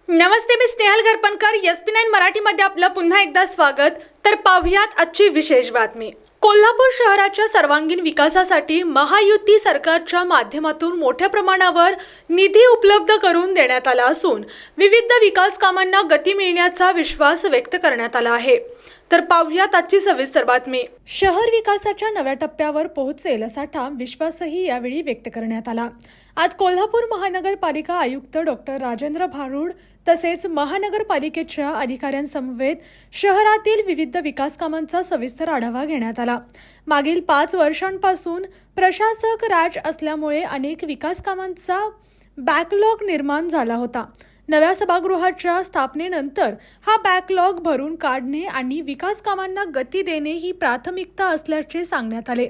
नमस्ते, मी Snehal Gharpankar. SP9 मराठीमध्ये आपलं पुन्हा एकदा स्वागत. तर पाहुयात आजची विशेष बातमी. कोल्हापूर शहराच्या सर्वांगीण विकासासाठी महायुती सरकारच्या माध्यमातून मोठ्या प्रमाणावर निधी उपलब्ध करून देण्यात आला असून विविध विकास कामांना गती मिळण्याचा विश्वास व्यक्त करण्यात आला आहे. तर पाहुयात आजची सविस्तर बातमी. शहर विकासाच्या नव्या टप्प्यावर पोहोचेल असा ठाम विश्वासही यावेळी व्यक्त करण्यात आला. आज कोल्हापूर महानगरपालिका आयुक्त डॉक्टर राजेंद्र भारुड तसेच महानगरपालिकेच्या अधिकाऱ्यांसमवेत शहरातील विविध विकास कामांचा सविस्तर आढावा घेण्यात आला. मागील 5 वर्षांपासून प्रशासक राज असल्यामुळे अनेक विकास कामांचा बॅकलॉग निर्माण झाला होता. नव्या सभागृहाच्या स्थापनेनंतर हा बॅकलॉग भरून काढणे आणि विकास कामांना गती देणे ही प्राथमिकता असल्याचे सांगण्यात आले.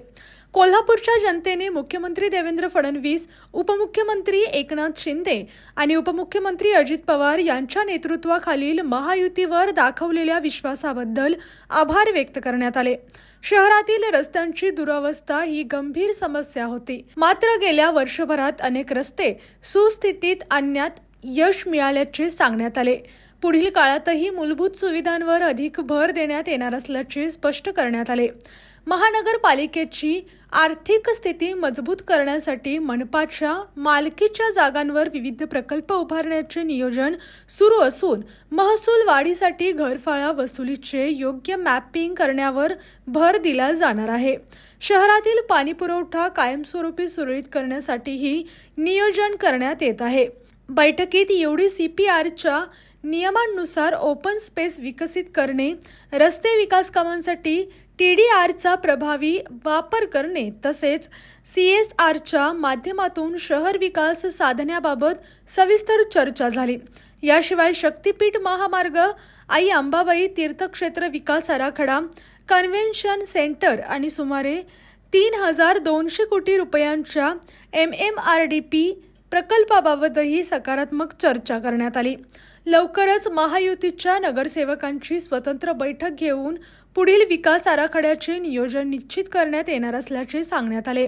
कोल्हापूरच्या जनतेने मुख्यमंत्री देवेंद्र फडणवीस, उपमुख्यमंत्री एकनाथ शिंदे आणि उपमुख्यमंत्री अजित पवार यांच्या नेतृत्वाखालील महायुतीवर दाखवलेल्या विश्वासाबद्दल आभार व्यक्त करण्यात आले. शहरातील रस्त्यांची दुरावस्था ही गंभीर समस्या होती. मात्र गेल्या वर्षभरात अनेक रस्ते सुस्थितीत आणण्यात यश मिळाल्याचे सांगण्यात आले. पुढील काळातही मूलभूत सुविधांवर अधिक भर देण्यात येणार असल्याचे स्पष्ट करण्यात आले. महानगरपालिकेची आर्थिक स्थिती मजबूत करण्यासाठी मनपाच्या मालकीच्या जागांवर विविध प्रकल्प उभारण्याचे नियोजन सुरू असून महसूल वाढीसाठी घरफाळा वसुलीचे योग्य मॅपिंग करण्यावर भर दिला जाणार आहे. शहरातील पाणीपुरवठा कायमस्वरूपी सुरळीत करण्यासाठीही नियोजन करण्यात येत आहे. बैठकीत UDCPRच्या नियमांनुसार ओपन स्पेस विकसित करणे, रस्ते विकास कामांसाठी TDRचा प्रभावी वापर करणे तसेच CSRच्या माध्यमातून शहर विकास साधण्याबाबत सविस्तर चर्चा झाली. याशिवाय शक्तीपीठ महामार्ग, आई अंबाबाई तीर्थक्षेत्र विकास आराखडा, कन्व्हेन्शन सेंटर आणि सुमारे 3200 कोटी रुपयांच्या MMRDP प्रकल्पाबाबतही सकारात्मक चर्चा करण्यात आली. लवकरच महायुतीच्या नगरसेवकांची स्वतंत्र बैठक घेऊन पुढील विकास आराखड्याचे नियोजन निश्चित करण्यात येणार असल्याचे सांगण्यात आले.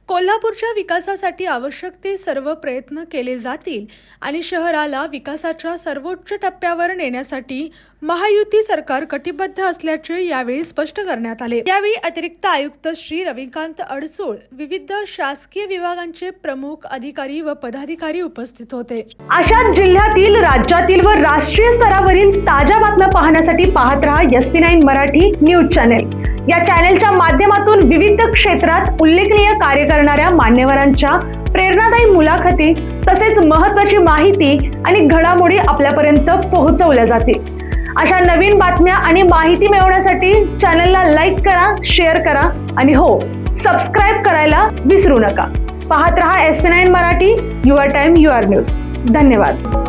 कोल्हापूरच्या विकासासाठी आवश्यक ते सर्व प्रयत्न केले जातील आणि शहराला विकासाच्या सर्वोच्च टप्प्यावर नेण्यासाठी महायुती सरकार कटिबद्ध असल्याचे यावेळी स्पष्ट करण्यात आले. यावेळी अतिरिक्त आयुक्त श्री रविकांत अडसूळ, विविध शासकीय विभागांचे प्रमुख अधिकारी व पदाधिकारी उपस्थित होते. अशाच जिल्ह्यातील, राज्यातील व राष्ट्रीय स्तरावरील ताज्या बातम्या पाहण्यासाठी पाहत रहा SP9 मराठी न्यूज चॅनेल. या चॅनेलच्या माध्यमातून विविध क्षेत्रात उल्लेखनीय कार्य करणाऱ्या मान्यवरांच्या प्रेरणादायी मुलाखती तसेच महत्त्वाची माहिती आणि घडामोडी आपल्यापर्यंत पोहोचवल्या जातील. अशा नवीन बातम्या आणि माहिती मिळवण्यासाठी चॅनलला लाईक करा, शेअर करा आणि हो, सबस्क्राईब करायला विसरू नका. पाहत रहा SP9 Marathi, your time your news. धन्यवाद.